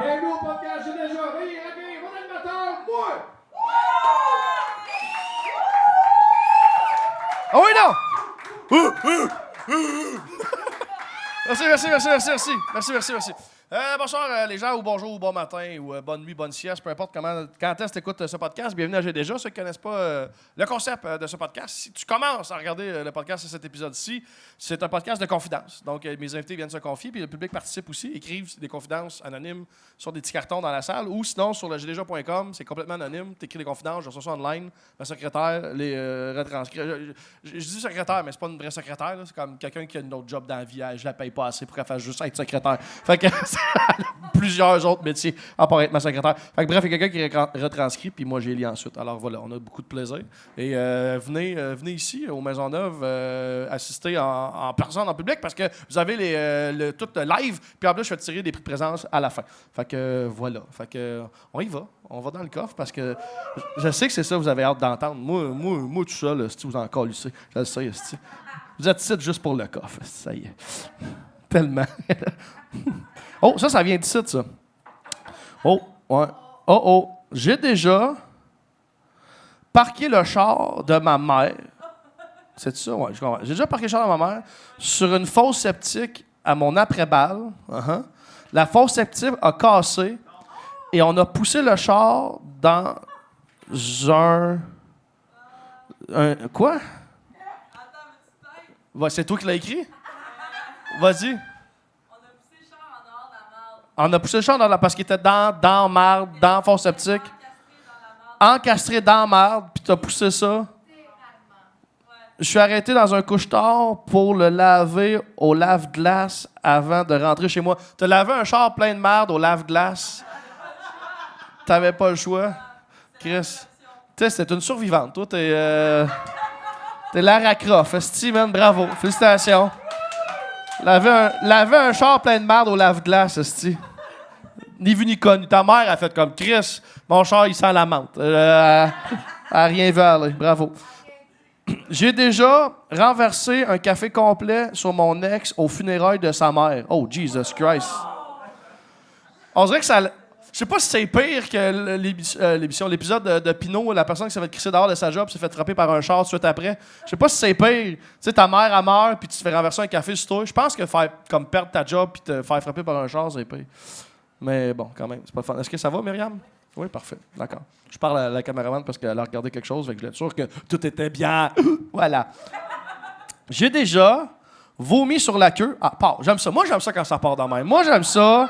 Bienvenue au podcast J'ai déjà ri, ok, mon animateur, moi! Ah oui, non! Merci. Bonsoir les gens, ou bonjour, ou bon matin, ou bonne nuit, bonne sieste, peu importe quand est-ce que tu écoutes ce podcast. Bienvenue à J'ai déjà. Ceux qui ne connaissent pas le concept de ce podcast, si tu commences à regarder le podcast de cet épisode-ci, c'est un podcast de confidence. Donc, mes invités viennent se confier, puis le public participe aussi, écrivent des confidences anonymes sur des petits cartons dans la salle, ou sinon sur le jdeja.com, c'est complètement anonyme. Tu écris des confidences, je reçois ça online, ma secrétaire les retranscrit. Je dis secrétaire, mais c'est pas une vraie secrétaire, là. C'est comme quelqu'un qui a une autre job dans la vie, je la paye pas assez pour qu'elle fasse juste être secrétaire. Fait que plusieurs autres métiers à part être ma secrétaire. Fait que bref, il y a quelqu'un qui retranscrit, puis moi, j'ai lu ensuite. Alors voilà, on a beaucoup de plaisir. Et venez ici, aux Maisonneuve, assister en personne, en public, parce que vous avez tout live, puis en plus, je vais tirer des prix de présence à la fin. Fait que voilà. Fait que on y va. On va dans le coffre, parce que je sais que c'est ça que vous avez hâte d'entendre. Moi tout seul, si vous en calissez, je le sais, si. Vous êtes ici juste pour le coffre, ça y est. Tellement. Oh, ça vient d'ici, ça. Oh, ouais. Oh. J'ai déjà parqué le char de ma mère. C'est ça? Ouais, je comprends. J'ai déjà parqué le char de ma mère sur une fosse septique à mon après-balle. Uh-huh. La fosse septique a cassé et on a poussé le char dans un quoi? Ouais, c'est toi qui l'as écrit? Vas-y. On a poussé le char parce qu'il était dans marde, dans fosse septique. Encastré dans marde, puis t'as poussé ça. Je suis arrêté dans un couche-tard pour le laver au lave-glace avant de rentrer chez moi. T'as lavé un char plein de marde au lave-glace. T'avais pas le choix. Chris. Tu sais, c'est une survivante. Toi, t'es Lara Croft. Esti, man, bravo. Félicitations. Laver un char plein de marde au lave-glace, esti. Ni vu ni connu. Ta mère a fait comme Chris, mon char, il sent la menthe. Elle a rien vu aller. Bravo. J'ai déjà renversé un café complet sur mon ex au funérailles de sa mère. Oh, Jesus Christ. On dirait que ça. Je sais pas si c'est pire que l'épisode de Pinot, la personne qui s'est fait crisser dehors de sa job s'est fait frapper par un char tout de suite après. Je sais pas si c'est pire. Tu sais, ta mère, elle meurt, puis tu te fais renverser un café sur toi. Je pense que perdre ta job puis te faire frapper par un char, c'est pire. Mais bon, quand même, c'est pas fun. Est-ce que ça va, Myriam? Oui, parfait. D'accord. Je parle à la caméraman parce qu'elle a regardé quelque chose, fait que je suis sûr que tout était bien. Voilà. J'ai déjà vomi sur la queue. Ah, part. J'aime ça. Moi, j'aime ça quand ça part dans la main. Moi, j'aime ça.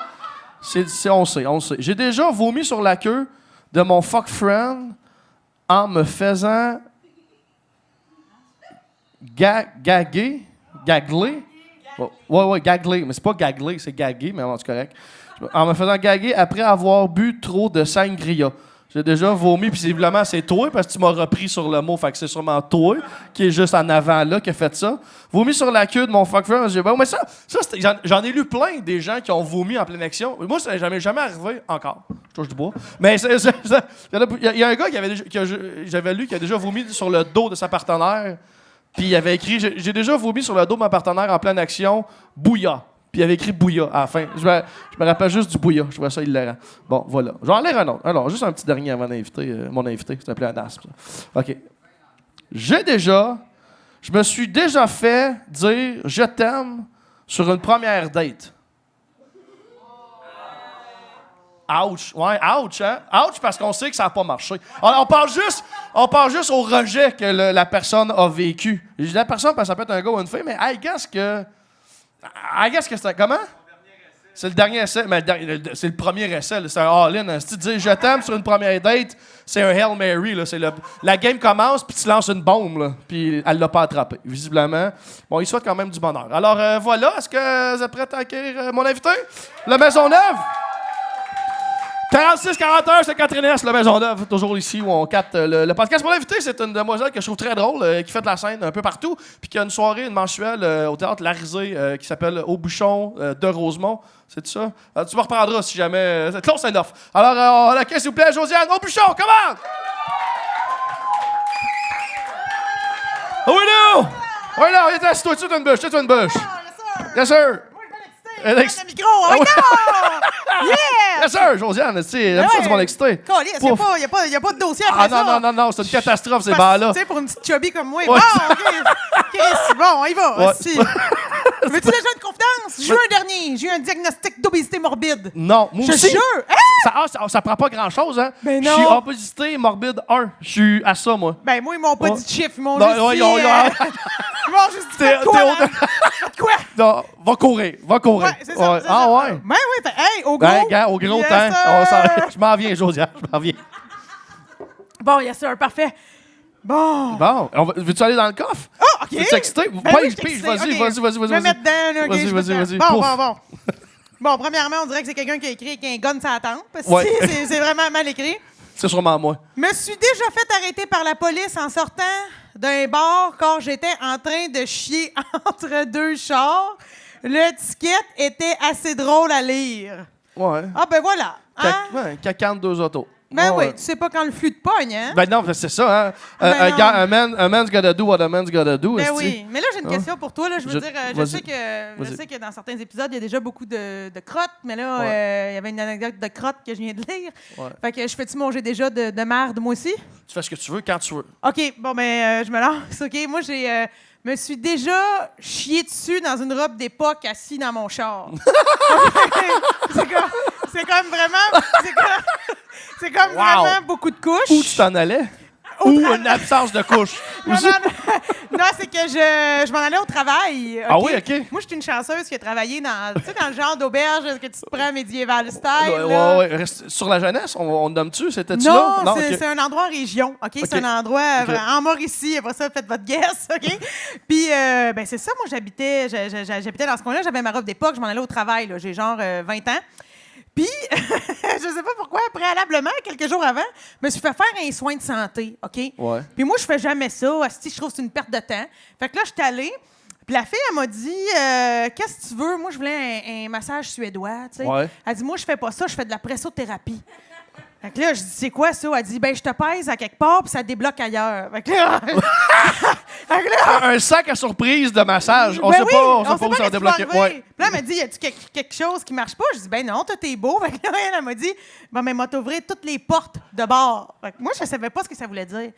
On sait. J'ai déjà vomi sur la queue de mon fuck friend en me faisant gagler. Ouais, gagler. Mais c'est pas gagler, c'est gaguer, mais c'est correct. En me faisant gaguer après avoir bu trop de sangria. J'ai déjà vomi, puis évidemment, c'est toi, parce que tu m'as repris sur le mot, fait que c'est sûrement toi qui est juste en avant là qui a fait ça. Vomi sur la queue de mon fuck friend. J'ai dit, mais ça j'en ai lu plein des gens qui ont vomi en pleine action. Moi, ça n'est jamais arrivé encore. Je touche du bois. Mais il y a un gars j'avais lu qui a déjà vomi sur le dos de sa partenaire, puis il avait écrit j'ai déjà vomi sur le dos de ma partenaire en pleine action, bouilla. Puis il avait écrit bouilla à la fin. Je me rappelle juste du bouilla. Je trouvais ça hilarant. Bon, voilà. Je vais en lire un autre. Alors, juste un petit dernier avant d'inviter mon invité. Ça s'appelait Anas. OK. Je me suis déjà fait dire « je t'aime » sur une première date. Ouch. Ouais, ouch, hein? Ouch parce qu'on sait que ça n'a pas marché. On pense juste au rejet que la personne a vécu. Je dis la personne parce que ça peut être un gars ou une fille, mais I guess que c'est... Comment? C'est le dernier essai. Mais c'est le premier essai. Là, c'est un all-in. Si tu dis « je t'aime » sur une première date, c'est un Hail Mary. Là, la game commence, puis tu lances une bombe. Là, puis elle l'a pas attrapé, visiblement. Bon, il souhaite quand même du bonheur. Alors, voilà. Est-ce que vous êtes prêts à accueillir mon invité? La Maisonneuve? 46-41, c'est Catherine S, la Maisonneuve, toujours ici où on capte le podcast. Mon invité, c'est une demoiselle que je trouve très drôle, qui fait de la scène un peu partout, puis qui a une soirée, une mensuelle au théâtre Larisée qui s'appelle Au Bouchon de Rosemont. C'est ça? Tu me reprendras si jamais. C'est close enough. Alors, on accueille, s'il vous plaît, Josiane Au Bouchon, comment? Oh oui, non! Oui, non, il était assis-toi, tu une bûche, tu une bûche. Yes, sir. Le micro, oh non! Yeah! Yes, sir, Josiane, tu sais, j'aime ça du monde excité. Calisse, il Pouf. n'y a pas de dossier après ça. Non, c'est une catastrophe, ces Parce- balles-là. Tu sais, pour une petite chubby comme moi. Ouais. Bon, OK. Chris, bon, on y va. Ouais. Hostie. Veux-tu déjà une confidence? J'ai eu un dernier. J'ai eu un diagnostic d'obésité morbide. Non, moi Je aussi. jure. Hein? Ça prend pas grand-chose, hein? Ben Je suis non. obésité morbide 1. Je suis à ça, moi. Ben, moi, ils m'ont pas Ouais. dit de chiffre. Ils m'ont Non, juste ouais, dit... ils ont- ils m'ont juste dit, T'es- faites quoi, t'es au- là? Faites quoi? Non, va courir. Ouais, c'est ça. Ouais. c'est Ah ça. ouais? Ben oui, fait, hey, au gros. Ben, gars, au gros Yes, temps. sir. Je m'en viens, Josiane, je m'en viens. Bon, yes, sir, parfait. Bon. Bon, veux-tu aller dans le coffre? Oh, OK. T'es excité? Ben Pige, oui, je suis pige, excitée. vas-y. Je vais me mettre dedans, là, OK, Vas-y, je me vas-y, sens. vas-y, Bon, pouf. bon. Bon, premièrement, on dirait que c'est quelqu'un qui a écrit avec un gun sur la tempe. Parce que Ouais. c'est vraiment mal écrit. C'est sûrement moi. Me suis déjà fait arrêter par la police en sortant d'un bar car j'étais en train de chier entre deux chars. L'étiquette était assez drôle à lire. Ouais. Ah, ben voilà. Hein? Ouais, cacane, 2 autos. Ben Ouais. oui, tu sais pas quand le flux de pogne, hein? Ben non, c'est ça, hein. Ben non. A man's gotta do what a man's gotta do. Ben esti. oui. Mais là, j'ai une question pour toi. Là. Je veux dire, je vas-y. sais que dans certains épisodes, il y a déjà beaucoup de crottes, mais là, Ouais. il y avait une anecdote de crotte que je viens de lire. Ouais. Fait que je fais-tu manger déjà de merde, moi aussi? Tu fais ce que tu veux quand tu veux. OK, bon, ben, je me lance. OK, moi, me suis déjà chié dessus dans une robe d'époque assis dans mon char. c'est comme vraiment... C'est comme Wow. vraiment beaucoup de couches. Où tu t'en allais? Ou une absence de couche. Non, non, c'est que je m'en allais au travail. Ah OK? oui, OK. Moi, je suis une chanceuse qui a travaillé dans, tu sais, dans le genre d'auberge que tu te prends médiéval style. Ouais, là. ouais. Reste sur la jeunesse, on nomme-tu? C'était-tu Non, là? c'est OK. c'est un endroit en région. OK? C'est un endroit en Mauricie. Après ça, faites votre guess. OK? Puis, ben, c'est ça. Moi, j'habitais dans ce coin-là. J'avais ma robe d'époque. Je m'en allais au travail. Là. J'ai genre 20 ans. Puis, je sais pas pourquoi, préalablement, quelques jours avant, je me suis fait faire un soin de santé, OK? Ouais. Puis moi, je fais jamais ça. Asti, je trouve que c'est une perte de temps. Fait que là, je suis allée. Puis la fille, elle m'a dit, qu'est-ce que tu veux? Moi, je voulais un massage suédois, tu sais. Ouais. Elle dit, moi, je fais pas ça, je fais de la pressothérapie. Fait que là, je dis, c'est quoi ça? Elle dit, ben, je te pèse à quelque part, puis ça débloque ailleurs. Fait que là, fait que là, Un sac à surprise de massage. On ben sait oui, pas, on sait pas où ça va qu'est-ce qui va débloquer. arriver. Ouais. Puis là, elle m'a dit, y a-tu quelque chose qui marche pas? Je dis, ben non, toi, t'es beau. Fait que là, elle m'a dit, bon, mais m'a t'ouvrir toutes les portes de bar. Fait que moi, je savais pas ce que ça voulait dire.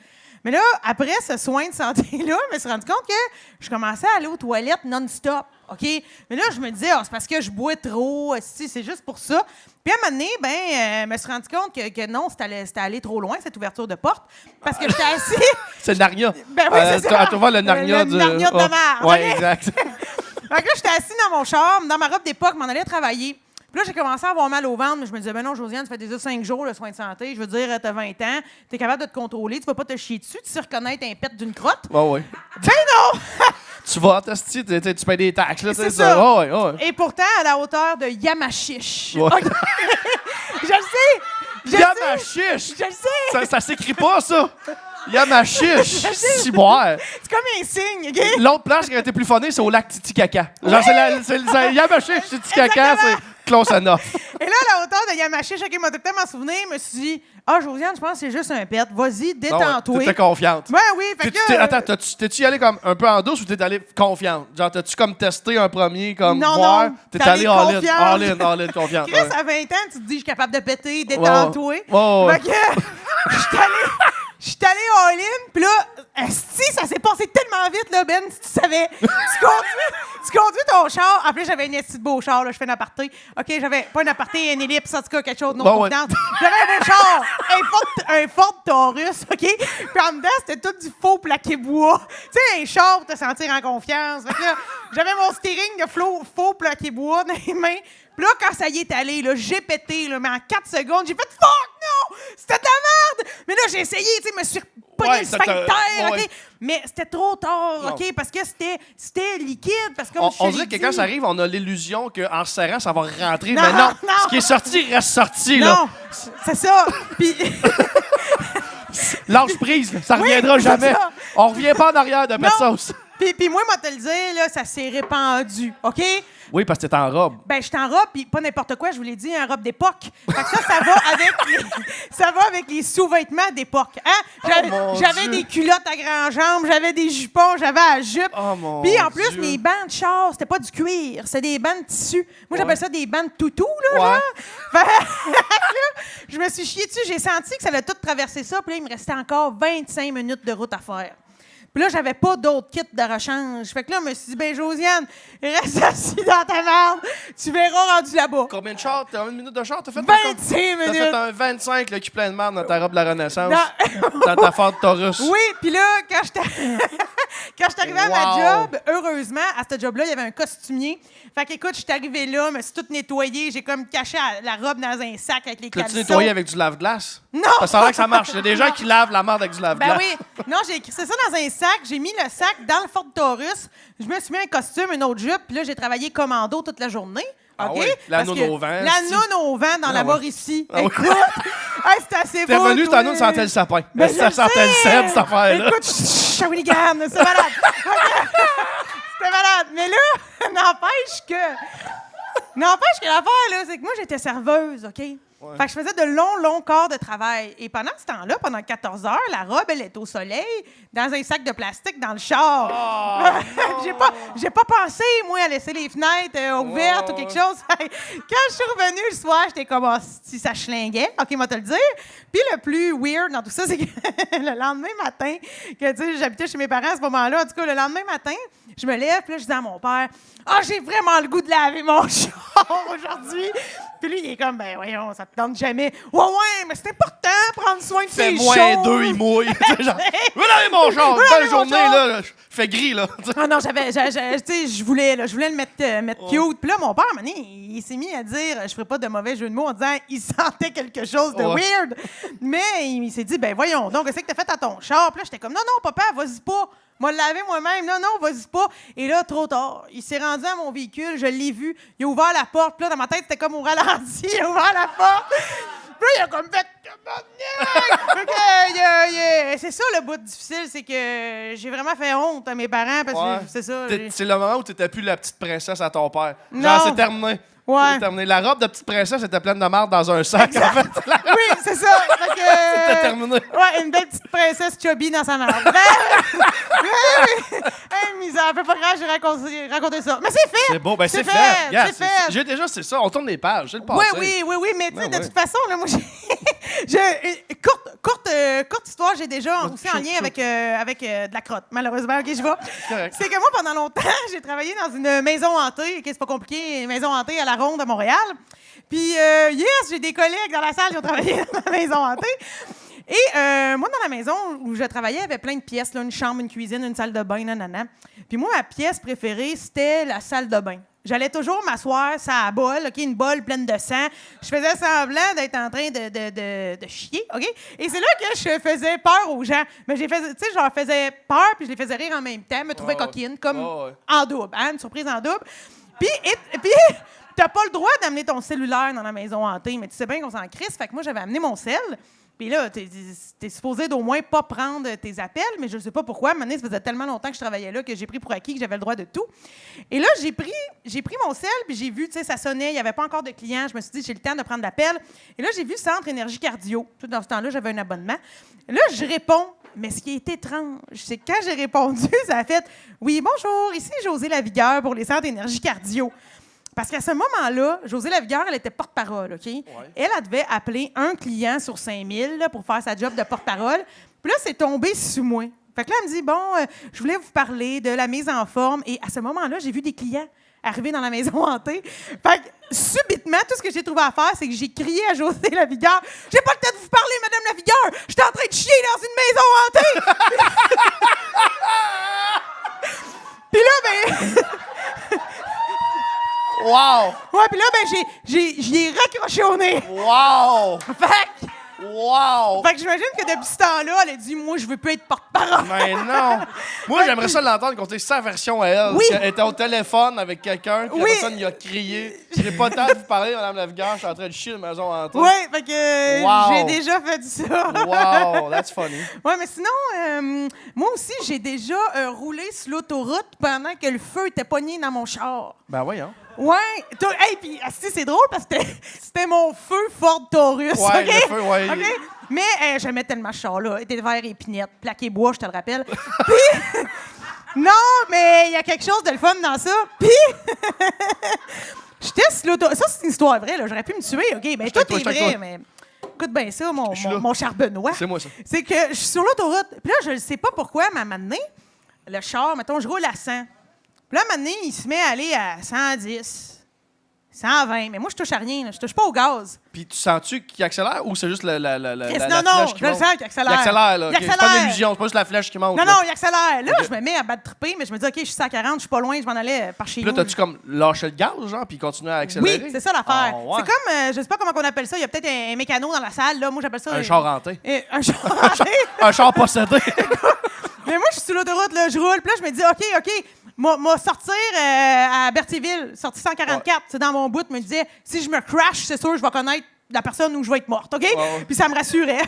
Mais là, après ce soin de santé-là, je me suis rendu compte que je commençais à aller aux toilettes non-stop. OK? Mais là, je me disais, c'est parce que je bois trop, si, c'est juste pour ça. Puis à un moment donné, je me suis rendu compte que non, c'était allé trop loin, cette ouverture de porte. Parce que j'étais assis. C'est le Narnia. Ben oui, c'est ça. Tu vois le Narnia Le Narnia de la mer. Ouais, OK? exact. Fait que là, j'étais assis dans mon char, dans ma robe d'époque, m'en allais travailler. Puis là, j'ai commencé à avoir mal au ventre, mais je me disais, ben non, Josiane, ça fait déjà 5 jours le soin de santé. Je veux dire, t'as 20 ans, t'es capable de te contrôler, tu vas pas te chier dessus, tu sais reconnaître un pet d'une crotte. Ouais, ouais. Ben non! Tu vas tester, tu payes des taxes, là, C'est tu sais, ça. Ouais, ouais. Et pourtant, à la hauteur de Yamachiche. Ouais. OK. Je le sais! Je le sais! Yamachiche! Je le sais! Ça s'écrit pas, ça! Yamachiche! Je sais. Ciboire! C'est comme un signe, OK? L'autre plage qui a été plus funny, c'est au lac Titicaca. Genre, c'est Yamachiche, Titicaca, c'est close enough. Et là, à la hauteur de Yamachiche, OK, m'a tout le temps m'en souvenir, je me suis dit, Josiane, je pense que c'est juste un pet. Vas-y, détends-toi. T'étais confiante. Ben oui, fait que... Attends, t'es-tu allé comme un peu en douce ou t'es allé confiante? Genre, t'as-tu comme testé un premier, comme Non, voir? non, T'es t'es allé allé all-in, confiante. Chris, Ouais. à 20 ans, tu te dis, je suis capable de péter, détends-toi. Ouais. Fait que, je suis allé all-in, puis là, esti, ça s'est passé tellement vite, là, Ben, si tu savais. Tu conduis ton char. En plus, j'avais un esti de beau char, là, je fais un aparté. OK, j'avais pas un aparté, un ellipse, en tout cas, quelque chose de non Ouais. confidence. J'avais un beau char, un Ford Taurus, OK? Puis en dedans, c'était tout du faux plaqué bois. Tu sais, un char pour te sentir en confiance. Fait que là, j'avais mon steering de faux plaqué bois dans les mains. Puis là, quand ça y est allé, là, j'ai pété, là, mais en 4 secondes, j'ai fait « Fuck, non! C'était de la merde! » Mais là, j'ai essayé, tu sais, me suis pogné Ouais, le sphincter, ouais. OK? Mais c'était trop tard, Non. OK? Parce que c'était liquide, parce que comme je te On l'ai dirait que dit- quand ça arrive, on a l'illusion qu'en se serrant, ça va rentrer. Non, mais non, non. ce qui est sorti reste sorti. Là. Non, c'est ça. Puis... Lâche prise, ça Oui, reviendra c'est jamais. ça. On revient pas en arrière de mettre ça aussi. Puis moi, moi te le dire, là, ça s'est répandu, OK? Oui, parce que t'es en robe. Ben, je suis en robe, puis pas n'importe quoi, je vous l'ai dit, un robe d'époque. Fait que ça va avec les sous-vêtements d'époque. Hein? J'avais des culottes à grandes jambes, j'avais des jupons, j'avais la jupe. Oh, mon Puis en plus, Dieu. mes bancs de char, c'était pas du cuir, c'était des bancs de tissu. Moi, j'appelle ça des bancs de toutou, là. Ouais. Genre. Fait que là, je me suis chiée dessus, j'ai senti que ça allait tout traverser ça, puis là, il me restait encore 25 minutes de route à faire. Puis là, j'avais pas d'autres kits de rechange. Fait que là, je me suis dit, ben Josiane, reste assis dans ta merde. Tu verras rendu là-bas. Combien de chars? T'as une minute de char? T'as fait 25 T'as minutes. fait un 25 là, qui plein de marde dans ta robe de la Renaissance. Dans- Dans ta Ford Taurus. Oui, puis là, quand j'étais arrivée à ma job, heureusement, à ce job-là, il y avait un costumier. Fait qu'écoute, je suis arrivée là, me suis toute nettoyée. J'ai comme caché la robe dans un sac avec les L'as-tu caleçons. nettoyé avec du lave-glace? Non! Parce que ça a l'air que ça marche. Il y a des gens qui lavent la marde avec du lave-glace. Ben oui. Non, j'ai écrit ça dans un sac. J'ai mis le sac dans le Ford Taurus. Je me suis mis un costume, une autre jupe. Puis là, j'ai travaillé commando toute la journée. Ah OK? oui, la Parce noune que au vent, La si. noune au vent dans la ouais. Mauricie. Ah oui. Écoute, hey, c'est assez T'es beau. revenu, toi. ta noune sentait le sapin. Ben, Ça je sentait le sais. cèdre, cette affaire-là. Écoute, Shawinigan, c'est malade. C'était malade. Mais là, n'empêche que l'affaire, là, c'est que moi, j'étais serveuse, OK? Fait que je faisais de longs corps de travail. Et pendant ce temps-là, pendant 14 heures, la robe, elle est au soleil, dans un sac de plastique dans le char. J'ai pas pensé, moi, à laisser les fenêtres ouvertes ou quelque chose. Quand je suis revenue le soir, j'étais comme si ça schlinguait. OK, moi te le dire. Puis le plus weird dans tout ça, c'est que le lendemain matin, que tu sais, j'habitais chez mes parents à ce moment-là. En tout cas, le lendemain matin, je me lève, puis là, je dis à mon père, j'ai vraiment le goût de laver mon char aujourd'hui. Puis lui, il est comme, ben voyons, ça te tente jamais. Ouais, mais c'est important, prendre soin de Fait ses moins choses. 2, il mouille. Tu sais, genre, je vais laver mon char. Je veux Belle laver mon journée, char. là. Fait gris, là. Ah non, tu sais, je voulais le mettre cute. Puis là, mon père, à un moment donné, il s'est mis à dire, je ferai pas de mauvais jeu de mots en disant, il sentait quelque chose de Ouais. weird. Mais il s'est dit, ben voyons, donc, qu'est-ce que t'as fait à ton char? Puis là, j'étais comme, non, papa, vas-y pas. Moi, le laver moi-même. Non, vas-y pas. Et là, trop tard. Il s'est rendu à mon véhicule, je l'ai vu. Il a ouvert la porte. Puis là, dans ma tête, c'était comme au ralenti. Il a ouvert la porte. Puis là, il a comme fait. Fait que, c'est ça le bout difficile, c'est que j'ai vraiment fait honte à mes parents parce Ouais. que c'est ça. C'est le moment où t'étais plus la petite princesse à ton père. Non. Genre, c'est terminé. Ouais. C'est terminé. La robe de petite princesse était pleine de marde dans un sac, en fait. Oui, c'est ça. Fait que, C'était terminé. Ouais, une belle petite princesse chubby dans sa marde. Oui. Hey, misère, fait pas grave, j'ai raconté ça. Mais c'est fait! C'est beau, ben c'est fait. Yeah, j'ai déjà, c'est ça. On tourne les pages, j'ai le passé. Oui, mais tu sais, Ben de toute façon, là, moi, j'ai courte histoire, j'ai déjà aussi en lien avec de la crotte, malheureusement. OK, je vais. correct. C'est que moi, pendant longtemps, j'ai travaillé dans une maison hantée. OK, c'est pas compliqué, une maison hantée à la Ronde à Montréal. Puis, j'ai des collègues dans la salle qui ont travaillé dans la maison hantée. Et moi, dans la maison où je travaillais, il y avait plein de pièces, là, une chambre, une cuisine, une salle de bain, nanana. Puis moi, ma pièce préférée, c'était la salle de bain. J'allais toujours m'asseoir sur la bolle, OK, une bolle pleine de sang. Je faisais semblant d'être en train de chier, OK? Et c'est là que je faisais peur aux gens. Mais tu sais, je leur faisais peur puis je les faisais rire en même temps, me trouvaient coquine, comme en double, hein, une surprise en double. Puis t'as pas le droit d'amener ton cellulaire dans la maison hantée, mais tu sais bien qu'on s'en crisse. Fait que moi, j'avais amené mon sel. Puis là, t'es supposé d'au moins pas prendre tes appels, mais je sais pas pourquoi. À un moment donné, ça faisait tellement longtemps que je travaillais là que j'ai pris pour acquis que j'avais le droit de tout. Et là, j'ai pris mon sel, puis j'ai vu, tu sais, ça sonnait, il n'y avait pas encore de clients. Je me suis dit, j'ai le temps de prendre l'appel. Et là, j'ai vu Centre Énergie Cardio. Tout dans ce temps-là, j'avais un abonnement. Là, je réponds. Mais ce qui est étrange, c'est que quand j'ai répondu, ça a fait « Oui, bonjour, ici Josée Lavigueur pour les Centres Énergie Cardio. » Parce qu'à ce moment-là, Josée Lavigueur, elle était porte-parole, OK? Ouais. Elle devait appeler un client sur 5000 là, pour faire sa job de porte-parole. Puis là, c'est tombé sous moi. Fait que là, elle me dit, je voulais vous parler de la mise en forme. Et à ce moment-là, j'ai vu des clients arriver dans la maison hantée. Fait que subitement, tout ce que j'ai trouvé à faire, c'est que j'ai crié à Josée Lavigueur, « J'ai pas le temps de vous parler, Madame Lavigueur! J'étais en train de chier dans une maison hantée! » Puis là, Wow! Ouais, puis là, j'y ai raccroché au nez. Wow! Fait que Wow! Fait que j'imagine que depuis ce temps-là, elle a dit, moi, je veux plus être porte-parole. Mais non! Moi, j'aimerais ça l'entendre compter sa version à elle. Oui. Elle était au téléphone avec quelqu'un, puis la personne lui a crié. J'ai pas le temps de vous parler, Madame Lavigueur, je suis en train de chier la maison en tête. Oui, fait que Wow. j'ai déjà fait ça. Wow, that's funny. Ouais, mais sinon, moi aussi, j'ai déjà roulé sur l'autoroute pendant que le feu était pogné dans mon char. Ben voyons. Ouais. Hey, puis c'est drôle parce que c'était mon feu Ford Taurus. Ouais, OK? le feu, ouais. OK? Mais j'aimais tellement ce char-là. Il était vert épinette, plaqué bois, je te le rappelle. Puis, non, mais il y a quelque chose de le fun dans ça. Puis, j'étais sur l'autoroute. Ça, c'est une histoire vraie, là. J'aurais pu me tuer, OK? Ben, tout est vrai, mais écoute bien ça, mon cher Benoît. C'est moi, ça. C'est que je suis sur l'autoroute. Puis là, je ne sais pas pourquoi, mais à un moment donné, le char, mettons, je roule à 100. Puis là, à un moment donné, il se met à aller à 110, 120. Mais moi, je touche à rien. Là. Je touche pas au gaz. Puis tu sens-tu qu'il accélère ou c'est juste la Non, flèche qui je le monte? sens qu'il accélère. Il accélère, là. Il ok. C'est pas une accélère. illusion, c'est pas juste la flèche qui monte. Non, là. non, il accélère. Là, Ok. je me mets à battre triper, mais je me dis, OK, je suis à 40, je suis pas loin, je m'en allais par chez Puis là, nous. t'as-tu comme lâché le gaz, genre, puis continué à accélérer? Oui, c'est ça l'affaire. Ah, ouais. C'est comme, je sais pas comment on appelle ça, il y a peut-être un mécano dans la salle, là. Moi, j'appelle ça... Un char hanté. Un char hanté. Un char possédé. Mais moi, je suis sur l'autoroute, là, je roule, puis là, je me dis, OK, moi sortir à Berthierville, sortir 144, c'est dans mon bout, me disait, si je me crash, c'est sûr, je vais connaître la personne où je vais être morte, OK? Ouais. Puis ça me rassurait.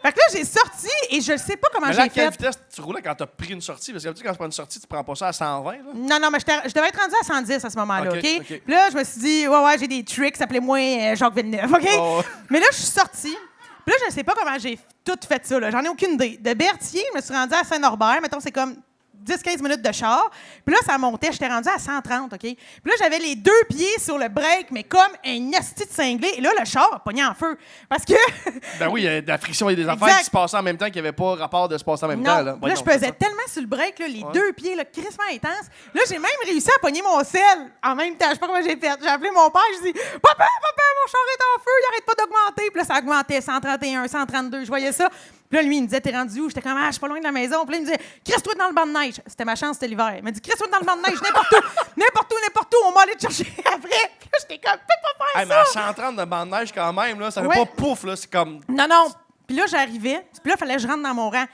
Fait que là, j'ai sorti et je sais pas comment Mais là, à j'ai quelle fait. vitesse tu roulais quand t'as pris une sortie? Parce que tu sais, quand tu prends une sortie, tu prends pas ça à 120, là? Non, mais je devais être rendu à 110 à ce moment-là, OK? OK. Puis là, je me suis dit, ouais, j'ai des tricks, appelez-moi Jacques Villeneuve, OK? Oh. Mais là, je suis sortie. Puis là, je sais pas comment j'ai tout fait ça, là. J'en ai aucune idée. De Berthier, je me suis rendue à Saint-Norbert. Mettons, c'est comme 10-15 minutes de char. Puis là, ça montait. J'étais rendue à 130, OK? Puis là, j'avais les deux pieds sur le break, mais comme un asti de cinglé. Et là, le char a pogné en feu. Parce que... Ben oui, il y a de la friction et des affaires Exact. qui se passaient en même temps, qu'il n'y avait pas rapport de se passer en même Non. temps. Là, Puis là, je pesais tellement sur le break, là, les deux pieds, là, crissement intense. Là, j'ai même réussi à pogner mon sel en même temps. Je sais pas comment j'ai fait. J'ai appelé mon père, je dis Papa, mon char est en feu, il arrête pas d'augmenter. Puis là, ça augmentait 131, 132, je voyais ça. Puis là, lui, il me disait, t'es rendu où? J'étais comme, je suis pas loin de la maison. Puis là, il me disait, crisse-toi dans le banc de neige. C'était ma chance, c'était l'hiver. Il m'a dit, crisse-toi dans le banc de neige, n'importe où, on va aller te chercher après. Puis là, j'étais comme, fais pas faire Hey, mais à ça. 130 de bande de neige, quand même, là, ça fait Ouais. pas pouf, là, c'est comme. Non. Puis là, j'arrivais. Puis là, il fallait que je rentre dans mon rang.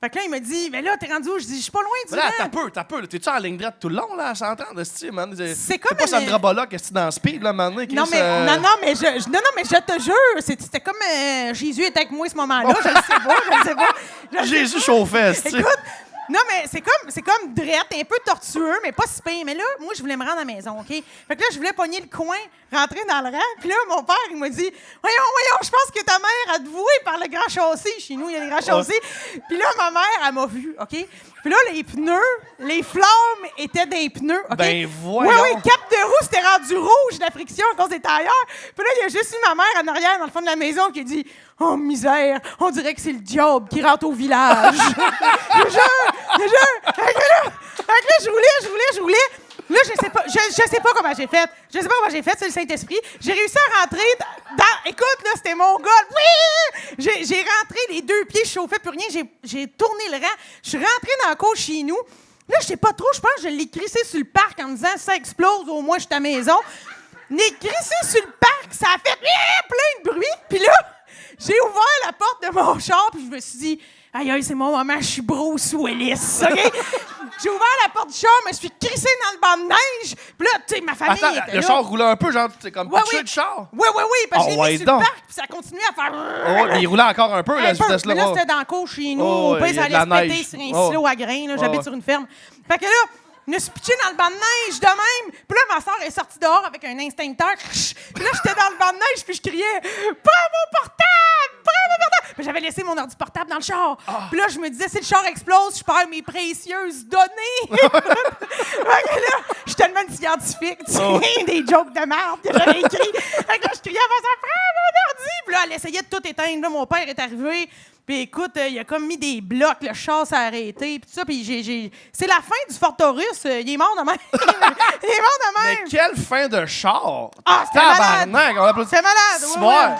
Fait que là, il m'a dit, mais là, t'es rendu où? Je dis, je suis pas loin du Mais là, rang. t'as peu. T'es-tu en ligne droite tout le long, là, à 130, esti, man? C'est comme pas une- Sandra Bullock, esti, dans Speed, là, maintenant. Non, mais je te jure, c'était comme Jésus était avec moi à ce moment-là. Je le sais pas. Jésus chauffait, esti. Écoute, non, mais c'est comme drette, un peu tortueux, mais pas si pire. Mais là, moi, je voulais me rendre à la maison, OK? Fait que là, je voulais pogner le coin, rentrer dans le rang. Puis là, mon père, il m'a dit, voyons, je pense que ta mère a te voué par le grand chaussée. Chez nous, il y a des grands chaussées. Puis là, ma mère, elle m'a vu, OK? Puis là, les pneus, les flammes étaient des pneus, OK? Ben, voyons. Oui, cap de roue, c'était rendu rouge, la friction, à cause des tailleurs. Puis là, il y a juste eu ma mère en arrière, dans le fond de la maison, qui a dit, oh, misère, on dirait que c'est le diable qui rentre au village. Je jure. Fait que là, je roulais. Là, je sais pas comment j'ai fait. C'est le Saint-Esprit. J'ai réussi à rentrer dans... Écoute, là, c'était mon gars. Oui! J'ai rentré, les deux pieds, je chauffais plus rien. J'ai tourné le rang. Je suis rentrée dans la cour chez nous. Là, je sais pas trop, je pense que je l'ai crissé sur le parc en me disant, ça explose, au moins, je suis à la maison. L'ai crissé sur le parc, ça a fait plein de bruit. Puis là, j'ai ouvert la porte de mon char, puis je me suis dit, aïe, c'est mon moment, je suis Bruce Willis, OK? J'ai ouvert la porte du char, je me suis crissé dans le banc de neige. Puis là, tu sais, ma famille Attends, était le là. char roulait un peu, genre, c'est comme Ouais, pitché oui. du char. Oui, parce que je l'ai Oh, ouais, mis sur donc. le parc, puis ça continuait à faire... Oh, mais il roulait encore un peu, là, Un peu, cette mais là, là. c'était dans le cours chez nous. Oh, Au pire, il y ça a de allait la se péter neige. sur un Oh. silo à grains. Là, j'habite Ouais. sur une ferme. Fait que là, je me suis pitché dans le banc de neige de même. Puis là, ma soeur est sortie dehors avec un instincteur. Puis là, j'étais dans le banc de neige, puis je criais « Prends mon portable! » Puis j'avais laissé mon ordi portable dans le char. Puis là, je me disais, si le char explose, je perds mes précieuses données. Fait que là, je suis tellement une scientifique, tu sais, des jokes de merde que j'avais écrit. Fait que là, je criais à ma soeur « Prends mon ordi! » Puis là, elle essayait de tout éteindre. Là, mon père est arrivé. Puis écoute, il a comme mis des blocs, le char s'est arrêté, puis tout ça. Puis c'est la fin du Fort Taurus. Il est mort de même. Il est mort de même. Mais quelle fin de char! Ah, c'était malade. Tabarnak, on applaudit. C'est malade. C'est ouais.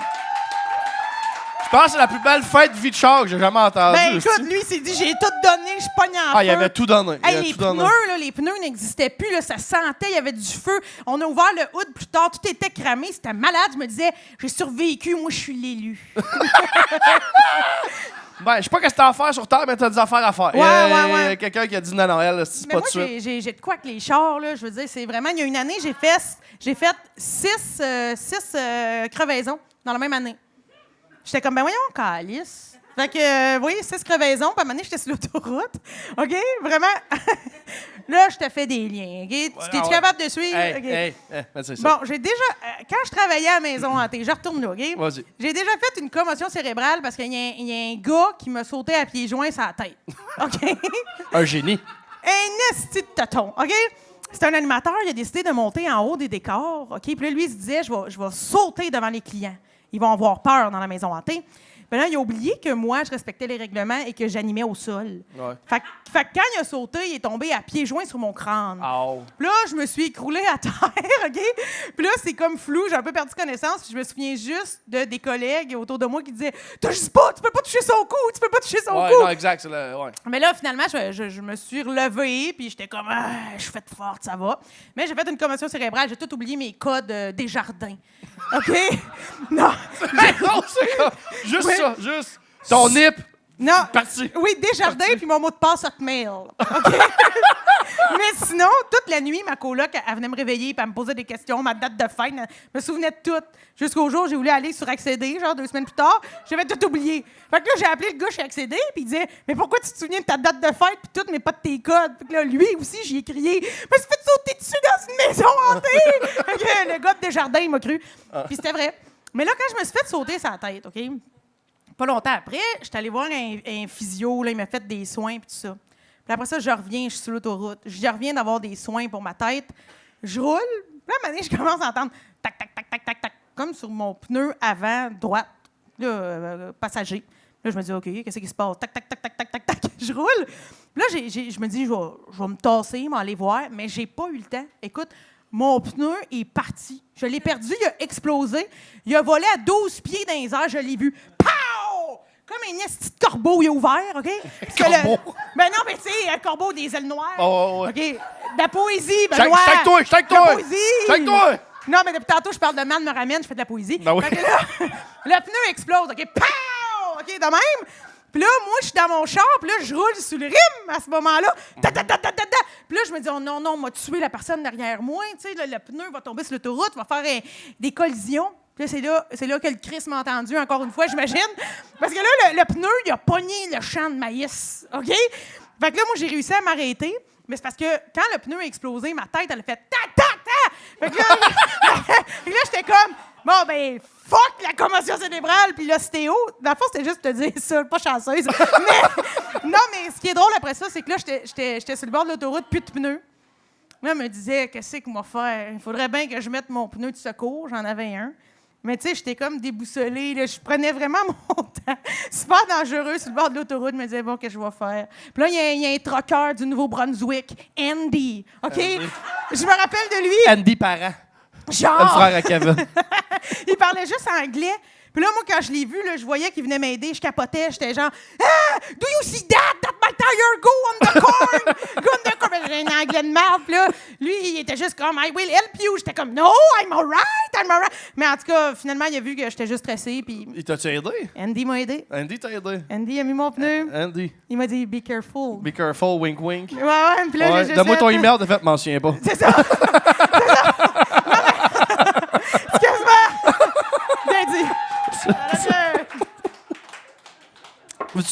Je pense que c'est la plus belle fête vie de char que j'ai jamais entendue. Ben écoute, lui, il s'est dit, j'ai tout donné, je pogne en feu. Ah, il avait tout donné. Il Hey, avait les tout donné. pneus, là, les pneus n'existaient plus, là, ça sentait, il y avait du feu. On a ouvert le hood plus tard, tout était cramé, c'était malade. Je me disais, j'ai survécu, moi, je suis l'élu. Ben, je sais pas qu'est-ce que t'as à faire sur Terre, mais t'as des affaires à faire. Ouais. Quelqu'un qui a dit non, elle, c'est Mais pas moi, de suite. j'ai de quoi avec les chars, là. Je veux dire, c'est vraiment... Il y a une année, j'ai fait 6 crevaisons dans la même année. J'étais comme, ben voyons, calice. Fait que, vous voyez, 6 crevaisons, puis à un moment donné, j'étais sur l'autoroute. OK? Vraiment. Là, je te fais des liens. OK? Tu es capable de suivre? OK. C'est ça. Bon, j'ai déjà... quand je travaillais à la maison hantée, je retourne là, OK? Vas-y. J'ai déjà fait une commotion cérébrale parce qu'il y a un gars qui m'a sauté à pieds joints sur la tête. OK? Un génie. Un esti de tonton, OK? C'est un animateur, il a décidé de monter en haut des décors, OK? Puis là, lui, il se disait, je vais sauter devant les clients. Ils vont avoir peur dans la maison hantée. Puis là, il a oublié que moi, je respectais les règlements et que j'animais au sol. Ouais. Fait que quand il a sauté, il est tombé à pieds joints sur mon crâne. Oh. Puis là, je me suis écroulée à terre, OK? Puis là, c'est comme flou, j'ai un peu perdu connaissance. Puis je me souviens juste des collègues autour de moi qui disaient « Touche pas, tu peux pas toucher son cou, tu peux pas toucher son Ouais, cou! » non, exact. C'est ouais. Mais là, finalement, je me suis relevée, puis j'étais comme ah, je suis faite forte, ça va. Mais j'ai fait une commotion cérébrale, j'ai tout oublié mes codes Desjardins. OK? Non. Non, c'est comme. Juste Oui. ça, juste. Ton nip. Non. Parti. Oui, Desjardins, puis mon mot de passe Hotmail. OK? Mais sinon, toute la nuit, ma coloc, elle venait me réveiller, puis elle me posait des questions, ma date de fête, elle me souvenait de tout. Jusqu'au jour où j'ai voulu aller sur Accéder, genre 2 semaines plus tard, j'avais tout oublié. Fait que là, j'ai appelé le gars chez Accéder, puis il disait « Mais pourquoi tu te souviens de ta date de fête, puis tout, mais pas de tes codes? » Puis là, lui aussi, j'y ai crié « Mais tu fais sauter dessus dans une maison hantée! » Fait que le gars de Desjardins, il m'a cru. Puis c'était vrai. Mais là, quand je me suis fait sauter sa tête, OK? Pas longtemps après, j'étais allée voir un physio, là, il m'a fait des soins, puis tout ça. Puis après ça, je reviens, je suis sur l'autoroute. Je reviens d'avoir des soins pour ma tête. Je roule. Puis là, à un moment donné, je commence à entendre tac, tac, tac, tac, tac, tac, comme sur mon pneu avant droite, là, passager. Là, je me dis, OK, qu'est-ce qui se passe? Tac, tac, tac, tac, tac, tac, tac. Je roule. Puis là, je me dis, je vais me tasser, m'aller voir, mais j'ai pas eu le temps. Écoute, mon pneu est parti. Je l'ai perdu, il a explosé. Il a volé à 12 pieds dans les airs, je l'ai vu. Pow! Comme un petit corbeau, il a ouvert, OK? Corbeau? Ben non, mais tu sais, un corbeau des ailes noires. Oh, ouais. OK? De la poésie, Benoît. Check-toi! De la poésie. Check-toi! Non, mais depuis tantôt, je parle de Man me ramène, je fais de la poésie. Ben oui. Fait que là, le pneu explose, OK? Pow! OK, de même. Puis là, moi, je suis dans mon char, puis là, je roule sur le rim à ce moment-là. Ta, ta, ta, ta, ta, ta. Puis là, je me dis, oh non, on m'a tué la personne derrière moi. Tu sais, le pneu va tomber sur l'autoroute, va faire des collisions. Puis là, c'est là que le Christ m'a entendu, encore une fois, j'imagine. Parce que là, le pneu, il a pogné le champ de maïs. OK? Fait que là, moi, j'ai réussi à m'arrêter. Mais c'est parce que quand le pneu a explosé, ma tête, elle a fait tac, tac, tac! Fait que là, j'étais comme, bon, ben, fuck la commotion cérébrale, puis l'ostéo. Dans le fond, c'était juste te dire ça, pas chanceuse. Non, mais ce qui est drôle après ça, c'est que là, j'étais sur le bord de l'autoroute, plus de pneus. Là, elle me disait, qu'est-ce qu'on va faire? Il faudrait bien que je mette mon pneu de secours. J'en avais un. Mais tu sais, j'étais comme déboussolée. Là. Je prenais vraiment mon temps. Super dangereux sur le bord de l'autoroute. Je me disais, bon, qu'est-ce que je vais faire? Puis là, il y a un trucker du Nouveau-Brunswick, Andy. OK? Andy. Je me rappelle de lui. Andy Parent. Genre. Le frère à Kevin. Il parlait juste anglais. Puis là, moi, quand je l'ai vu, là, je voyais qu'il venait m'aider. Je capotais. J'étais genre, ah! Do you see that? That my tire go on the corn! Go on the corn! J'ai un anglais de merde. Puis là, lui, il était juste comme, I will help you. J'étais comme, no, I'm all right. Mais en tout cas, finalement, il a vu que j'étais juste stressée. Puis Il t'a-tu aidé? Andy m'a aidé. Andy t'a aidé. Andy a mis mon pneu. Andy. Il m'a dit, be careful. Be careful, wink wink. Ouais, ouais. Puis là, j'ai juste Donne-moi ton fait- email, de fait, m'en souviens pas. C'est ça. Excuse-moi. Bien dit.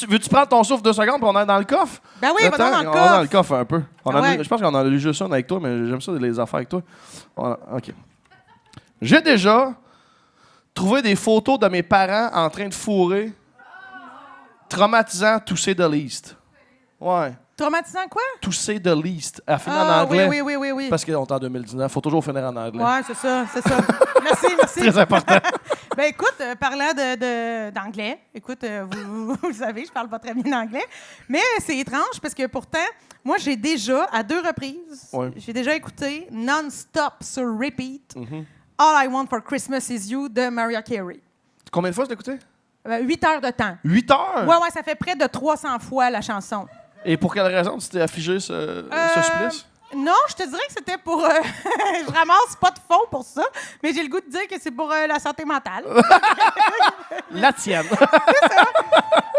Veux-tu prendre ton souffle 2 secondes pour on est dans le coffre? Ben oui, va-t'en dans le On est dans le coffre. coffre un peu. Ah ouais. Je pense qu'on en a lu juste ça avec toi, mais j'aime ça, les affaires avec toi. OK. J'ai déjà trouvé des photos de mes parents en train de fourrer, traumatisant, tousser de least. Ouais. Traumatisant quoi? Tousser de least. À finir en Ah, anglais. oui. Parce qu'on est en 2019. Faut toujours finir en anglais. Ouais, c'est ça. Merci. Très important. Ben écoute, parlant d'anglais, écoute, vous savez, je parle pas très bien anglais, mais c'est étrange parce que pourtant, moi, j'ai déjà, à 2 reprises, Ouais. j'ai déjà écouté non-stop sur repeat All I Want for Christmas Is You de Mariah Carey. Combien de fois tu l'as écouté? 8 heures de temps. 8 heures? Ouais, ça fait près de 300 fois la chanson. Et pour quelle raison tu t'es affligé ce supplice? Non, je te dirais que c'était pour... je ramasse pas de fonds pour ça, mais j'ai le goût de dire que c'est pour la santé mentale. La tienne.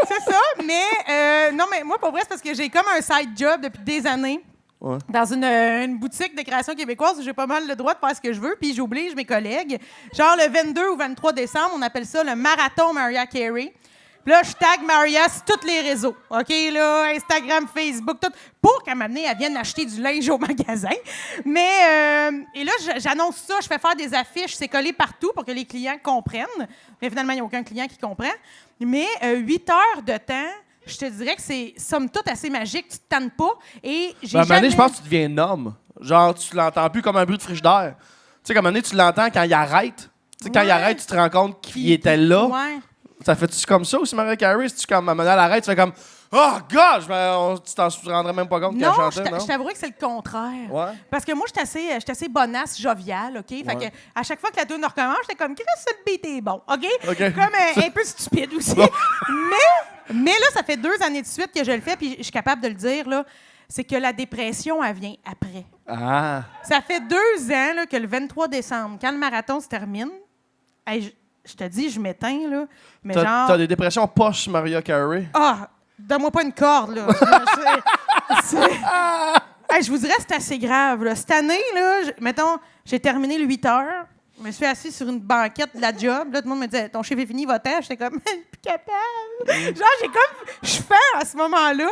C'est ça, mais... non, mais moi, pour vrai, c'est parce que j'ai comme un side job depuis des années. Ouais. Dans une boutique de création québécoise où j'ai pas mal le droit de faire ce que je veux, puis j'oblige mes collègues. Genre, le 22 ou 23 décembre, on appelle ça le marathon Mariah Carey. Puis là, je tag Mariah sur tous les réseaux. OK, là, Instagram, Facebook, tout, pour qu'elle m'amène, elle vienne acheter du linge au magasin. Mais, et là, j'annonce ça, je fais faire des affiches, c'est collé partout pour que les clients comprennent. Mais finalement, il n'y a aucun client qui comprend. Mais 8 heures de temps, je te dirais que c'est, somme toute, assez magique. Tu te tannes pas. Et j'ai À un moment donné, jamais... je pense que tu deviens homme. Genre, tu l'entends plus comme un bruit de frigidaire. Tu sais, comme un moment donné, tu l'entends quand il arrête. Tu sais, quand il arrête, tu te rends compte qu'il était là. Ouais. Ça fait-tu comme ça aussi, Mariah Carey? Si tu, comme, à un moment donné, elle arrête, tu fais comme « Oh, God! » Tu t'en rendrais même pas compte qu'elle chantait, non? Je t'avouerais que c'est le contraire. Ouais. Parce que moi, je suis assez bonasse, joviale, OK? Fait que à chaque fois que la tune recommence, j'étais comme « Chris, le beat est bon, OK? Comme un peu stupide aussi. mais là, ça fait 2 années de suite que je le fais, puis je suis capable de le dire, là, c'est que la dépression, elle vient après. Ah! Ça fait 2 ans là, que le 23 décembre, quand le marathon se termine, hey, je te dis, je m'éteins, là. Mais genre... T'as des dépressions post-Mariah Carey? Ah! Donne-moi pas une corde, là. Hey, je vous dirais que c'est assez grave, là. Cette année, là, mettons, j'ai terminé le 8 heures. Je me suis assis sur une banquette de la job. Là, tout le monde me disait « Ton chiffre est fini, va-t'en. » J'étais comme « Je suis plus capable. » Genre, j'ai comme... Je fais à ce moment-là.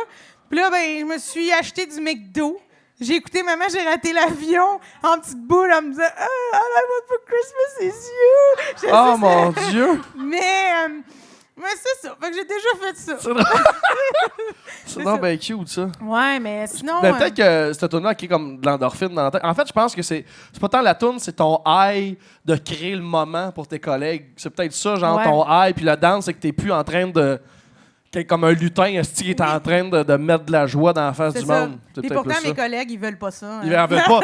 Puis là, ben, je me suis acheté du McDo. J'ai écouté Maman, j'ai raté l'avion en petite boule en me disant « Oh, all I want for Christmas is you. » Oh mon Dieu! Mais c'est ça. Fait que j'ai déjà fait ça. C'est donc bien cute, ça. Ouais, mais sinon... Mais peut-être que cette tune-là a créé comme de l'endorphine dans la tête. En fait, je pense que c'est pas tant la tune, c'est ton high de créer le moment pour tes collègues. C'est peut-être ça, genre ton high, puis le dance, c'est que t'es plus en train de... Comme un lutin, qui est en train de mettre de la joie dans la face du monde. Et pourtant, mes collègues, ils veulent pas ça. Ils en veulent pas.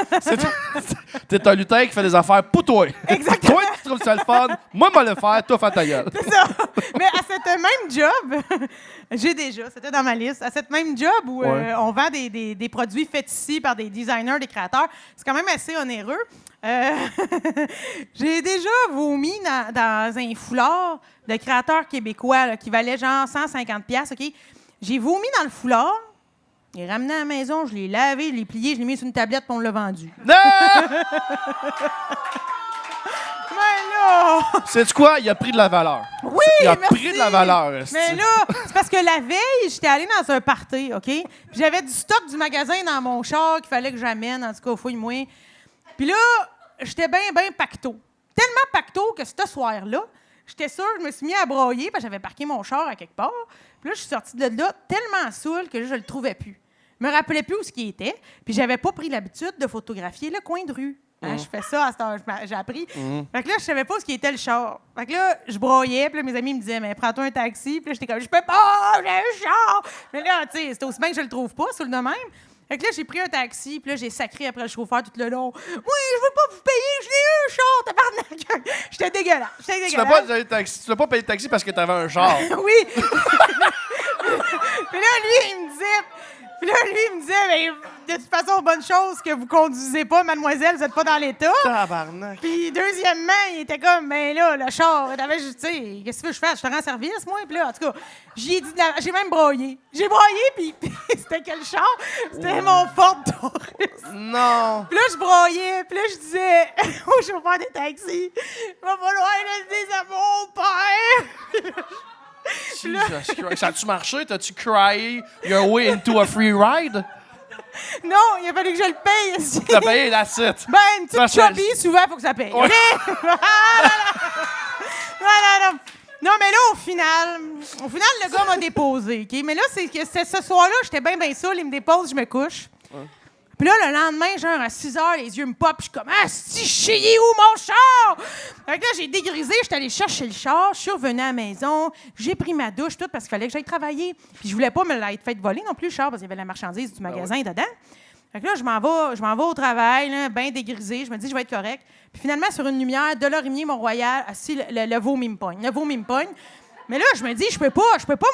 T'es un lutin qui fait des affaires pour toi. Exactement. Toi, tu trouves ça le fun. Moi, je vais le faire. Toi, fais ta gueule. C'est ça. Mais à cette même job, c'était dans ma liste, à cette même job où on vend des produits faits ici par des designers, des créateurs, c'est quand même assez onéreux. J'ai déjà vomi dans un foulard de créateurs québécois là, qui valait genre 150$, OK? J'ai vomi dans le foulard, je l'ai ramené à la maison, je l'ai lavé, je l'ai plié, je l'ai mis sur une tablette pour on l'a vendu. Non! Mais là... Sais-tu quoi? Il a pris de la valeur. Oui, Il a merci. pris de la valeur. Mais là, c'est parce que la veille, j'étais allée dans un party, OK? Puis j'avais du stock du magasin dans mon char qu'il fallait que j'amène, en tout cas, fouille-moi. Puis là, j'étais bien pacto. Tellement pacto que ce soir-là, j'étais sûre, je me suis mis à broyer parce que j'avais parqué mon char à quelque part. Puis là, je suis sortie de là tellement saoule que là, je le trouvais plus. Je me rappelais plus où ce qui était. Puis j'avais pas pris l'habitude de photographier le coin de rue. Hein, je fais ça à cette heure, j'ai appris. Fait que là, je savais pas où ce qui était le char. Fait que là, je broyais, puis là, mes amis me disaient « Mais prends-toi un taxi. » Puis là, j'étais comme « Je peux pas, j'ai un char. » Mais là, tu sais, c'était aussi bien que je le trouve pas, sur le de même. Fait que là, j'ai pris un taxi, puis là, j'ai sacré après le chauffeur tout le long. « Oui, je veux pas vous payer, je l'ai eu un char, tabarnak! » J'étais dégueulasse, Tu l'as pas payé de taxi parce que t'avais un char. Oui! Puis là, lui, il me disait, mais de toute façon, bonne chose que vous conduisez pas, mademoiselle, vous êtes pas dans l'état. Tabarnak. Puis deuxièmement, il était comme, ben là, le char, t'avais juste, tu sais, qu'est-ce que tu veux que je fasse? Je te rends service, moi? Puis là, en tout cas, j'ai même broyé. J'ai broyé, puis c'était quel char? C'était mon Ford Taurus. Non. Puis là, je broyais, puis là, je disais au chauffeur des taxis, il va falloir le dire à mon père. Jesus Christ. Ça a-tu marché? T'as-tu crié your way into a free ride? Non, il a fallu que je le paye. Tu l'as payé, that's it. Ben, une petite chubby, souvent, il faut que ça paye. Ouais. OK? Non. Non, mais là, au final, le gars m'a déposé. OK? Mais là, c'est que ce soir-là, j'étais bien saoul. Il me dépose, je me couche. Ouais. Puis là, le lendemain, genre, à 6 h, les yeux me popent. Je suis comme, ah, si, chier où mon char? Fait que là, j'ai dégrisé, j'étais allée chercher le char. Je suis revenue à la maison. J'ai pris ma douche, tout, parce qu'il fallait que j'aille travailler. Puis je voulais pas me l'être fait voler non plus, le char, parce qu'il y avait la marchandise du magasin dedans. Fait que là, je m'en vais au travail, bien dégrisé. Je me dis, je vais être correct. Puis finalement, sur une lumière de Lorimier, Mont-Royal, assis, le vomi me pogne. Le vomi me pogne. Mais là, je me dis, je peux pas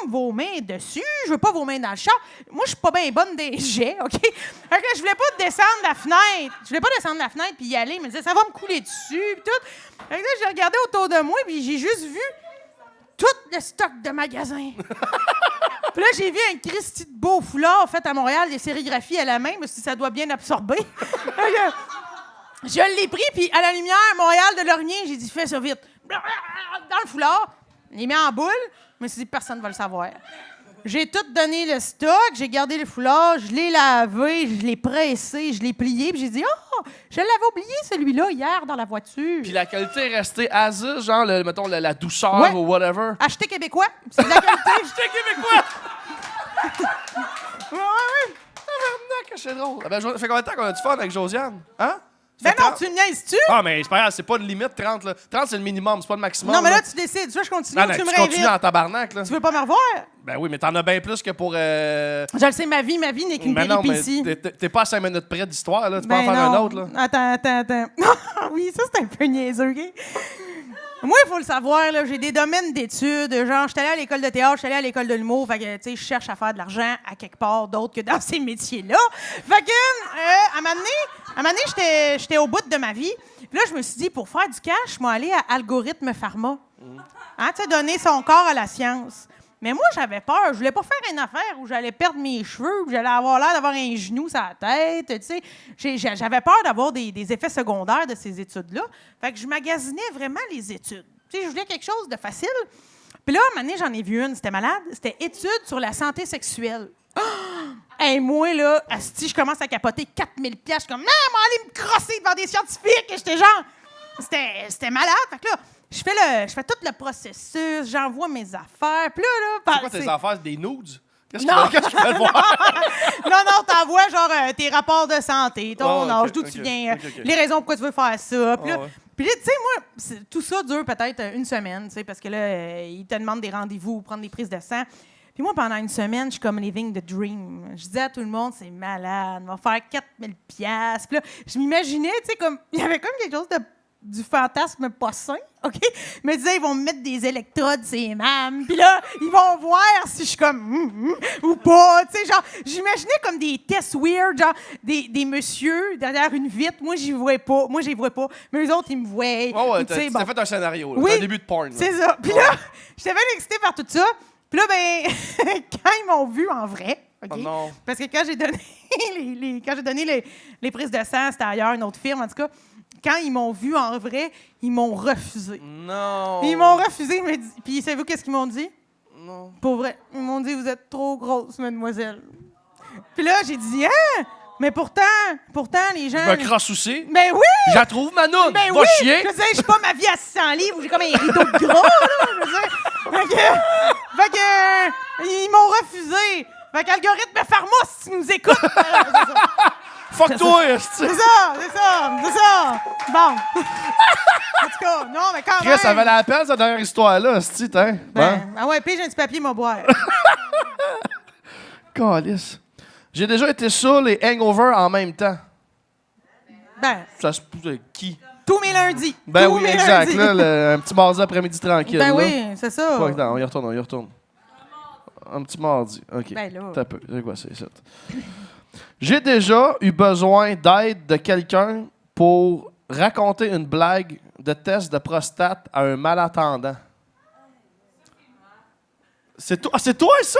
me vomir dessus, je veux pas vomir dans le char. Moi, je suis pas bien bonne des jets, OK? Fait que je voulais pas descendre la fenêtre. Je voulais pas descendre la fenêtre puis y aller. Je me disais, ça va me couler dessus, puis tout. Fait que là, j'ai regardé autour de moi, puis j'ai juste vu tout le stock de magasins. Puis là, j'ai vu un Christy de beau foulard fait à Montréal, des sérigraphies à la main, mais si ça doit bien absorber. Je l'ai pris, puis à la lumière, Montréal de Lormier, j'ai dit, fais ça vite. Dans le foulard. Je l'ai mis en boule, mais si personne ne va le savoir. J'ai tout donné le stock, j'ai gardé le foulard, je l'ai lavé, je l'ai pressé, je l'ai plié, puis j'ai dit « Oh, je l'avais oublié celui-là hier dans la voiture. » Puis la qualité est restée as is, genre, mettons, la douceur Ouais. ou whatever. Acheté québécois, c'est de la qualité. J'étais québécois! Ouais. Tabarnak, c'est drôle. Ah ben, ça fait combien de temps qu'on a du fun avec Josiane? Hein? Ça Ben fait non, 30? tu me niaises-tu? Ah, mais c'est pas grave, c'est pas une limite, 30. Là. 30, c'est le minimum, c'est pas le maximum. Non, mais là, tu décides. Tu veux que je continue ou tu me tu continues réinvites? en tabarnak, là. Tu veux pas me revoir? Ben oui, mais t'en as bien plus que pour... Je le sais, ma vie n'est qu'une Mais non, mais péripétie. t'es pas à 5 minutes près d'histoire, là. Tu peux Ben en faire non. un autre, là. Attends. Oui, ça, c'est un peu niaiseux, OK? Moi, il faut le savoir, là, j'ai des domaines d'études. Genre, je suis allée à l'école de théâtre, je suis allée à l'école de l'humour. Fait que, tu sais, je cherche à faire de l'argent à quelque part d'autre que dans ces métiers-là. Fait que, à un moment donné, j'étais au bout de ma vie. Puis là, je me suis dit, pour faire du cash, je vais aller à Algorithme Pharma. Hein, tu sais, donner son corps à la science. Mais moi, j'avais peur. Je voulais pas faire une affaire où j'allais perdre mes cheveux, où j'allais avoir l'air d'avoir un genou sur la tête. Tu sais, j'avais peur d'avoir des effets secondaires de ces études-là. Fait que je magasinais vraiment les études. Tu sais, je voulais quelque chose de facile. Puis là, à un moment donné, j'en ai vu une. C'était malade. C'était études sur la santé sexuelle. Hey, moi, là, asti, je commence à capoter 4000 pièces. Je suis comme, non, moi, aller me crosser devant des scientifiques. Et j'étais genre, c'était malade. Fait que là, je fais tout le processus, j'envoie mes affaires. Puis là, C'est quoi tes affaires? Des nudes? Qu'est-ce Non. que tu veux voir? non, t'envoies genre tes rapports de santé, ton Ah, ok, âge, d'où tu ok, viens, ok. les raisons pourquoi tu veux faire ça. Puis là, Ah, ouais. puis là, tu sais, moi, tout ça dure peut-être une semaine, tu sais, parce que là, ils te demandent des rendez-vous, prendre des prises de sang. Puis moi, pendant une semaine, je suis comme living the dream. Je disais à tout le monde, c'est malade, on va faire 4000 pièces. Puis là, je m'imaginais, tu sais, comme il y avait comme quelque chose du fantasme pas sain, OK? Je me disais, ils vont me mettre des électrodes, c'est mam. Puis là, ils vont voir si je suis comme ou pas. Tu sais, genre, j'imaginais comme des tests weird, genre des messieurs derrière une vitre. Moi, j'y vois pas. Mais eux autres, ils me voient. Oh, ouais, Tu sais, t'as bon. fait un scénario, là. Oui, C'est un début de porn. Là. C'est ça. Puis là, j'étais bien excitée par tout ça. Puis là, ben, quand ils m'ont vu en vrai, OK? Oh non. Parce que quand j'ai donné les prises de sang, c'était ailleurs, une autre firme, en tout cas. Quand ils m'ont vu en vrai, ils m'ont refusé. Non. Ils m'ont refusé. Puis savez-vous qu'est-ce qu'ils m'ont dit? Non. Pour vrai. Ils m'ont dit, vous êtes trop grosse, mademoiselle. Puis là, j'ai dit, hein? Mais pourtant, les gens... Je me crosse aussi. Ben oui! Je la trouve, Manon. Ben Va oui! chier. Je veux dire, je suis pas ma vie à 600 livres où j'ai comme un rideau de gras, là. Je veux dire. Fait que, ils m'ont refusé. Fait qu'Algorithme Pharma, si tu nous écoutes... c'est ça. Fuck toi, C'est ça. Bon. En tout cas, non, mais quand Chris, même... ça valait la peine, cette dernière histoire-là, c'ti, hein? Ben, ah ouais, puis j'ai un petit papier, m'a boire. Calice. J'ai déjà été sur les hangovers en même temps. Ben, Ça se qui? tous mes lundis. Ben Tous oui, mes exact. lundis. Là, un petit mardi après-midi tranquille. Ben là. oui, c'est ça. Fuck, non, on y retourne. Un petit mardi. OK. Ben là. T'as peu. C'est quoi, c'est ça? J'ai déjà eu besoin d'aide de quelqu'un pour raconter une blague de test de prostate à un malattendant. C'est toi, c'est toi, ça?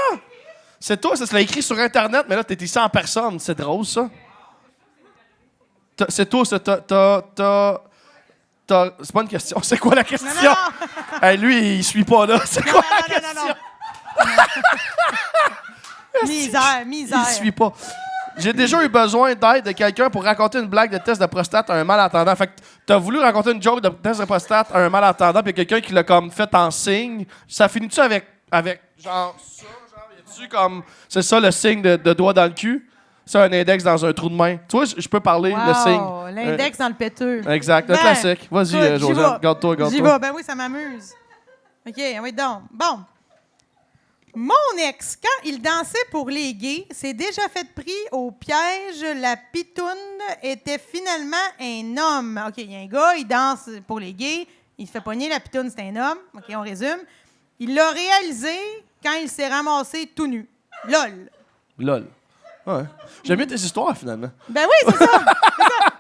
C'est toi, ça se l'a écrit sur Internet, mais là, t'es ici en personne. C'est drôle, ça? C'est toi, c'est c'est pas une question. C'est quoi la question? Non. Hey, lui, il suit pas là. C'est quoi la question? Misère. Il suit pas. J'ai déjà eu besoin d'aide de quelqu'un pour raconter une blague de test de prostate à un malentendant. Fait que t'as voulu raconter une joke de test de prostate à un malentendant, puis quelqu'un qui l'a comme fait en signe. Ça finit-tu avec genre ça? Genre, y a-tu comme. C'est ça le signe de doigt dans le cul? C'est un index dans un trou de main. Tu vois, je peux parler, le signe. Wow, l'index dans le péteux. Exact, le Ben, classique. Vas-y, écoute, j'y Josiane, vais. garde-toi. J'y vais, ben oui, ça m'amuse. OK, oui, donc. Bon. Mon ex, quand il dansait pour les gays, s'est déjà fait pris au piège. La pitoune était finalement un homme. OK, il y a un gars, il danse pour les gays. Il se fait pogner, la pitoune, c'est un homme. OK, on résume. Il l'a réalisé quand il s'est ramassé tout nu. LOL. Lol. Ouais. J'aime mieux tes histoires, finalement. Ben oui, c'est ça.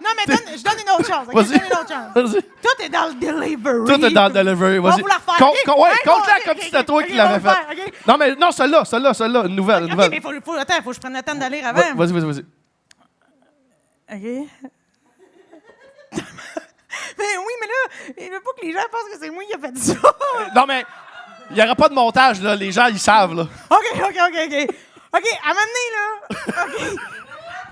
Non, mais je donne une autre chance. Okay? Je donne une autre chance. Vas-y. Tout est dans le delivery. Tout est dans le delivery. On va Vas-y. vous la refaire. Ouais, Hein, compte-la ok, comme ok, si c'était toi ok, qui on l'avais va le fait. faire, ok? Non, mais non, celle-là. Une nouvelle. OK, mais attends, faut que je prenne le temps d'aller avant. Vas-y. OK. Mais oui, mais là, il veut pas que les gens pensent que c'est moi qui ai fait ça. Non, mais il n'y aura pas de montage, là. Les gens, ils savent, là. OK. OK, à un moment donné, là. OK.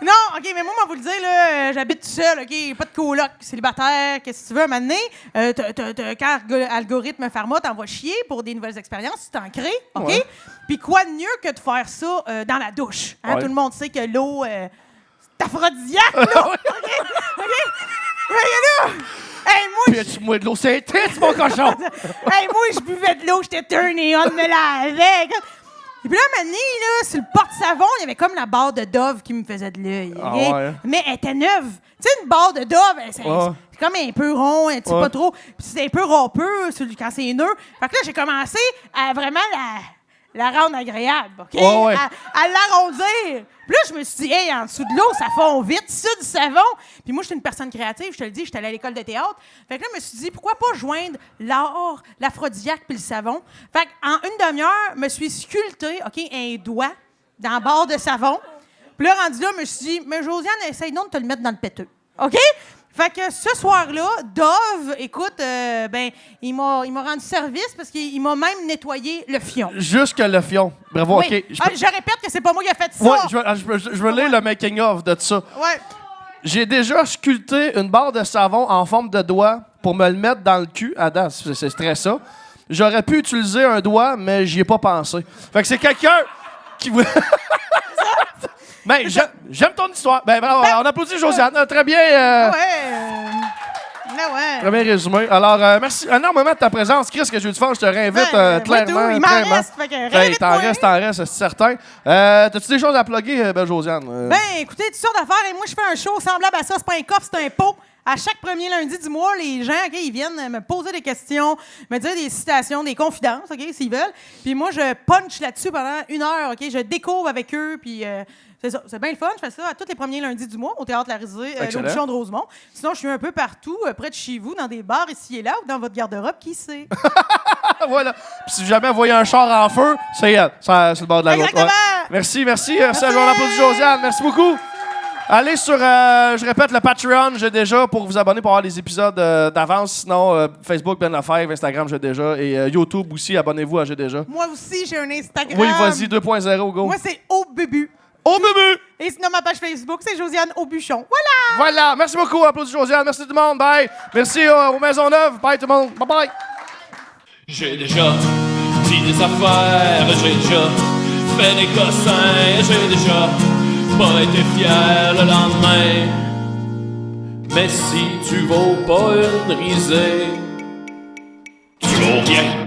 Non, OK, mais moi, on va vous le dire, là, j'habite tout seul, OK? Pas de coloc, célibataire, qu'est-ce que tu veux, à un moment donné. Quand l'algorithme Pharma t'envoie chier pour des nouvelles expériences, tu t'en crées, OK? Ouais. Puis quoi de mieux que de faire ça dans la douche? Hein? Ouais. Tout le monde sait que l'eau, c'est aphrodisiaque, là! OK? Mais là, hey, moi, Puis tu mouilles de l'eau, c'est triste, mon cochon! hey, moi, je buvais de l'eau, j'étais turné on, me lavais. Et puis là, un moment donné, là, sur le porte-savon, il y avait comme la barre de Dove qui me faisait de l'œil. Ah OK? ouais. Mais elle était neuve. Tu sais, une barre de Dove, c'est comme un peu rond, tu sais, Ouais. pas trop. Puis c'est un peu râpeux quand c'est neuf. Fait que là, j'ai commencé à vraiment la rendre agréable, OK? Ouais. À l'arrondir. Puis là, je me suis dit, hey, en dessous de l'eau, ça fond vite, ça, du savon. Puis moi, je suis une personne créative, je te le dis, j'étais allée à l'école de théâtre. Fait que là, je me suis dit, pourquoi pas joindre l'art, l'aphrodisiaque puis le savon? Fait qu'en une demi-heure, je me suis sculpté, OK, un doigt dans la barre de savon. Puis là, rendu là, je me suis dit, mais Josiane, essaye donc de te le mettre dans le péteux. OK? Fait que ce soir-là, Dove, écoute, il m'a rendu service parce qu'il m'a même nettoyé le fion. Jusque le fion. Bravo, Oui. OK. Je répète que c'est pas moi qui ai fait ça. Ouais, je veux lire le making-of de ça. Ouais. J'ai déjà sculpté une barre de savon en forme de doigt pour me le mettre dans le cul. À date, c'est très ça. J'aurais pu utiliser un doigt, mais j'y ai pas pensé. Fait que c'est quelqu'un qui voulait... Ben, j'aime ton histoire. Ben, bravo, on applaudit Josiane. Très bien. Très bien résumé. Alors, merci énormément de ta présence. Chris, que j'ai eu du fun, je te réinvite clairement. Il m'en reste, fait que Hey, réinvite-moi. t'en restes, c'est certain. T'as-tu des choses à plugger, belle Josiane? Ben, écoutez, toutes sortes d'affaires. Et moi, je fais un show semblable à ça. C'est pas un coffre, c'est un pot. À chaque premier lundi du mois, les gens, OK, ils viennent me poser des questions, me dire des citations, des confidences, OK, s'ils veulent. Puis moi, je punch là-dessus pendant 1 heure, OK? Je découvre avec eux, puis c'est ça. C'est bien le fun. Je fais ça à tous les premiers lundis du mois au Théâtre La Risée, l'audition de Rosemont. Sinon, je suis un peu partout, près de chez vous, dans des bars ici et là, ou dans votre garde-robe, qui sait? Voilà. Puis si jamais vous voyez un char en feu, c'est elle. C'est le bord de la route. Exactement. Ouais. Merci. On applaudit Josiane. Merci beaucoup. Allez sur, je répète, le Patreon, j'ai déjà, pour vous abonner pour avoir les épisodes d'avance. Sinon, Facebook, Ben Lefebvre, Instagram, j'ai déjà. Et YouTube aussi, abonnez-vous à j'ai déjà. Moi aussi, j'ai un Instagram. Oui, vas-y, 2.0, go. Moi, c'est Au Bubu. Au bébé! Et sinon, ma page Facebook, c'est Josiane Aubuchon. Voilà! Voilà. Merci beaucoup. Applaudis Josiane. Merci tout le monde. Bye. Merci aux Maisonneuve. Bye tout le monde. Bye bye. J'ai déjà dit des affaires, j'ai déjà fait des cossins, j'ai déjà pas été fier le lendemain. Mais si tu vaux pas une risée, tu vaux rien.